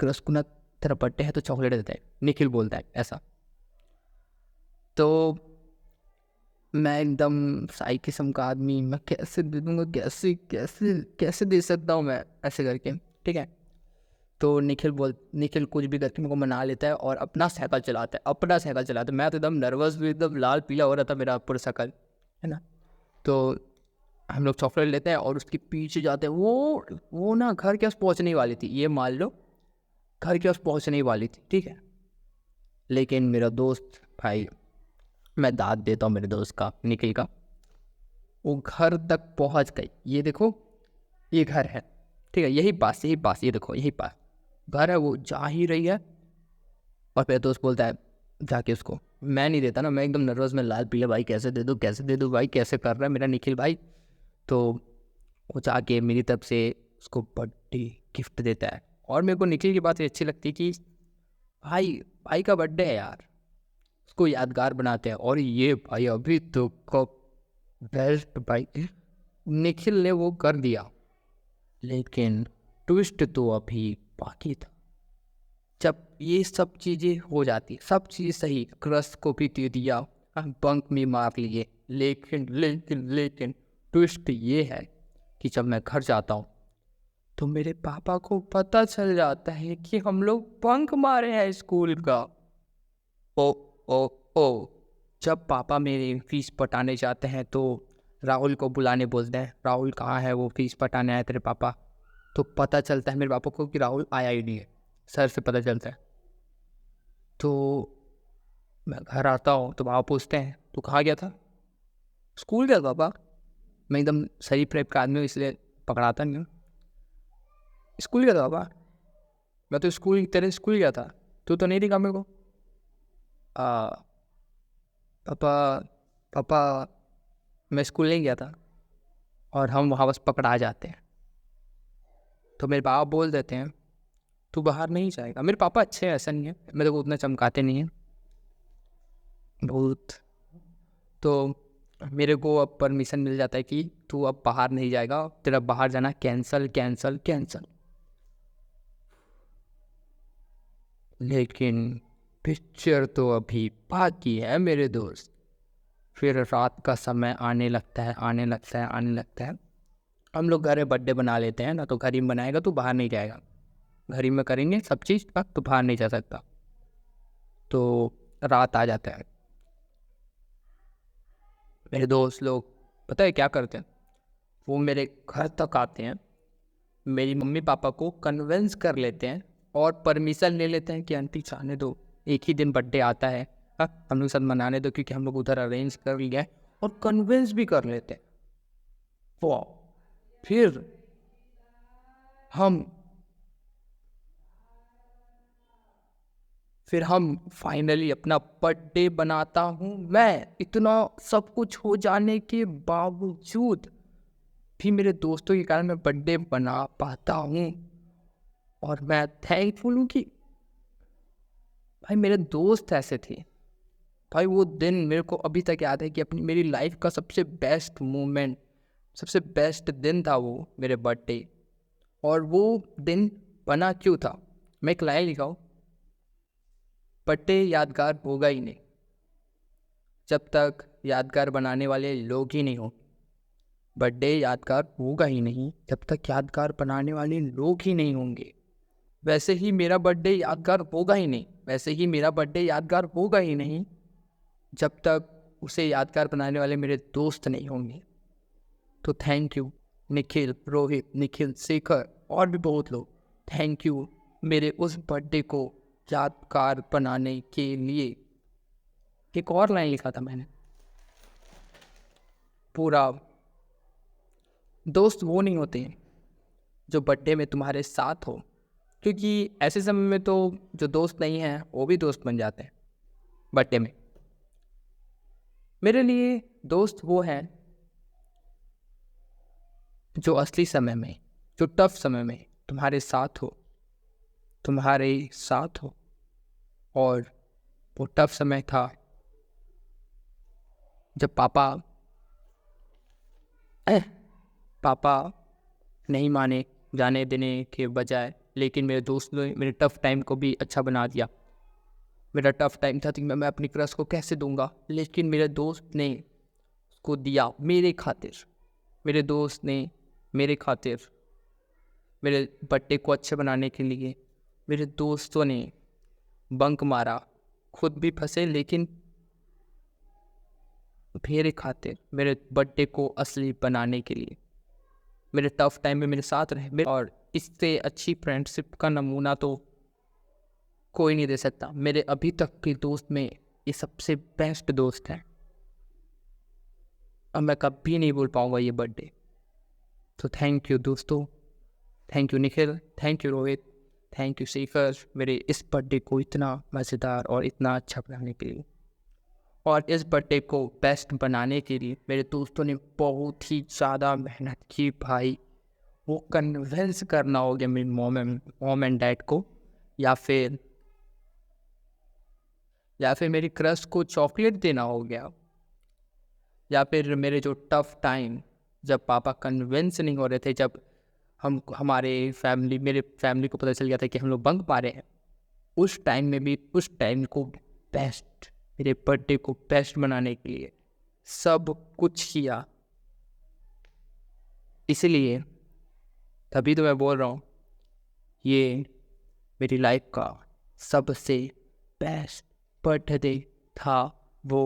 रसगुल्ला तेरा बर्थडे है तो चॉकलेट देता है, निखिल बोलता है ऐसा। तो मैं एकदम साई किस्म का आदमी, मैं कैसे दे दूंगा, कैसे कैसे कैसे दे सकता हूँ मैं, ऐसे करके। ठीक है, तो निखिल कुछ भी करके मेरे को मना लेता है और अपना साइकिल चलाता है, अपना साइकिल चलाता है। मैं तो एकदम नर्वस भी, एकदम लाल पीला हो रहा था मेरा पूरा शकल, है ना। तो हम लोग चॉकलेट लेते हैं और उसके पीछे जाते हैं। वो ना घर के पास पहुँचने वाली थी, ये मान लो घर के पास पहुँचने वाली थी, ठीक है। लेकिन मेरा दोस्त भाई, मैं दाद देता हूँ मेरे दोस्त का, निखिल का, वो घर तक पहुँच गई। ये देखो, ये घर है, ठीक है, यही पास, ये देखो, यही पास घर है। वो जा ही रही है और मेरा दोस्त बोलता है जाके उसको, मैं नहीं देता ना, मैं एकदम नर्वस में लाल पीला, भाई कैसे दे दूँ, कैसे दे दूँ भाई, कैसे कर रहा है मेरा निखिल भाई। तो वो जाके मेरी तरफ से उसको बर्थडे गिफ्ट देता है। और मेरे को निखिल की बात ये अच्छी लगती है कि भाई, भाई का बर्थडे है यार, उसको यादगार बनाते हैं। और ये भाई अभी तो बेस्ट भाई, निखिल ने वो कर दिया। लेकिन ट्विस्ट तो अभी बाकी था। जब ये सब चीज़ें हो जाती, सब चीज़ सही, क्रश को भी दे दिया, बंक भी मार लिए, लेकिन ट्विस्ट ये है कि जब मैं घर जाता हूँ तो मेरे पापा को पता चल जाता है कि हम लोग बंक मारे हैं स्कूल का। ओ ओ ओ जब पापा मेरे फीस पटाने जाते हैं तो राहुल को बुलाने बोलते हैं, राहुल कहाँ है, वो फीस पटाने आए तेरे पापा। तो पता चलता है मेरे पापा को कि राहुल आया ही नहीं है, सर से पता चलता है। तो मैं घर आता हूँ तो पापा पूछते हैं तू कहाँ गया था, स्कूल गया था पापा। मैं एकदम सही प्रेप का आदमी हूँ, इसलिए पकड़ाता नहीं हूँ। स्कूल गया था पापा, मैं तो स्कूल, तेरे स्कूल गया था, तू तो नहीं दिखा मेरे को। आ, पापा पापा मैं स्कूल नहीं गया था। और हम वहाँ बस पकड़ा जाते हैं। तो मेरे पापा बोल देते हैं तू बाहर नहीं जाएगा। मेरे पापा अच्छे हैं, ऐसा नहीं है, मेरे को उतना चमकाते नहीं हैं बहुत। तो मेरे को अब परमिशन मिल जाता है कि तू अब बाहर नहीं जाएगा, तेरा बाहर जाना कैंसल कैंसल कैंसल। लेकिन पिक्चर तो अभी बाकी है मेरे दोस्त। फिर रात का समय आने लगता है, आने लगता है। हम लोग घर में बर्थडे बना लेते हैं ना, तो घर ही में बनाएगा तो बाहर नहीं जाएगा, घर ही में करेंगे सब चीज़, अब तो बाहर नहीं जा सकता। तो रात आ जाता है, मेरे दोस्त लोग पता है क्या करते हैं, वो मेरे घर तक आते हैं, मेरी मम्मी पापा को कन्विंस कर लेते हैं और परमिशन ले लेते हैं कि आंटी जाने दो, एक ही दिन बर्थडे आता है, हाँ हम लोग साथ मनाने दो, क्योंकि हम लोग उधर अरेंज कर लिया है। और कन्विंस भी कर लेते हैं। वाह। फिर हम फाइनली अपना बर्थडे बनाता हूँ। मैं इतना सब कुछ हो जाने के बावजूद भी मेरे दोस्तों के कारण मैं बर्थडे बना पाता हूँ। और मैं थैंकफुल हूँ कि भाई मेरे दोस्त ऐसे थे। भाई वो दिन मेरे को अभी तक याद है कि अपनी मेरी लाइफ का सबसे बेस्ट मोमेंट, सबसे बेस्ट दिन था वो मेरे बर्थडे। और वो दिन बना क्यों था, मैं एक लाइन लिखा हूँ, बर्थडे यादगार होगा ही नहीं जब तक यादगार बनाने वाले लोग ही नहीं हो। बर्थडे यादगार होगा ही नहीं जब तक यादगार बनाने वाले लोग ही नहीं होंगे। वैसे ही मेरा बर्थडे यादगार होगा ही नहीं, वैसे ही मेरा बर्थडे यादगार होगा ही नहीं जब तक उसे यादगार बनाने वाले मेरे दोस्त नहीं होंगे। तो थैंक यू निखिल, रोहित, निखिल, शेखर और भी बहुत लोग, थैंक यू मेरे उस बर्थडे को यादगार बनाने के लिए। एक और लाइन लिखा था मैंने पूरा, दोस्त वो नहीं होते हैं जो बर्थडे में तुम्हारे साथ हो, क्योंकि ऐसे समय में तो जो दोस्त नहीं हैं वो भी दोस्त बन जाते हैं बर्थडे में। मेरे लिए दोस्त वो हैं जो असली समय में, जो टफ समय में तुम्हारे साथ हो, तुम्हारे साथ हो। और वो टफ समय था जब पापा नहीं माने, जाने देने के बजाय लेकिन मेरे दोस्त ने मेरे टफ़ टाइम को भी अच्छा बना दिया। मेरा टफ़ टाइम था तो मैं अपनी क्रश को कैसे दूँगा, लेकिन मेरे दोस्त ने उसको दिया मेरे खातिर। मेरे दोस्त ने मेरे खातिर, मेरे बर्थडे को अच्छे बनाने के लिए, मेरे दोस्तों ने बंक मारा, खुद भी फँसे लेकिन मेरे खातिर, मेरे बर्थडे को असली बनाने के लिए, मेरे टफ़ टाइम में मेरे साथ रहे। और इससे अच्छी फ्रेंडशिप का नमूना तो कोई नहीं दे सकता। मेरे अभी तक के दोस्त में ये सबसे बेस्ट दोस्त हैं। अब मैं कभी नहीं भूल पाऊँगा ये बर्थडे। तो थैंक यू दोस्तों, thank you Nikhil, thank you Rohit, thank you Shekhar, मेरे इस बर्थडे को इतना मज़ेदार और इतना अच्छा बनाने के लिए। और इस बर्थडे को बेस्ट बनाने के लिए मेरे दोस्तों ने बहुत ही ज़्यादा मेहनत की भाई। वो कन्विंस करना हो गया मेरी मॉम एंड डैड को, या फिर मेरी क्रश को चॉकलेट देना हो गया, या फिर मेरे जो टफ़ टाइम जब पापा कन्विंस नहीं हो रहे थे, जब मेरे फैमिली को पता चल गया था कि हम लोग बंक मारे हैं, उस टाइम में भी उस टाइम को बेस्ट, मेरे बर्थडे को बेस्ट बनाने के लिए सब कुछ किया। इसलिए तभी तो मैं बोल रहा हूँ, ये मेरी लाइफ का सबसे बेस्ट बर्थडे था वो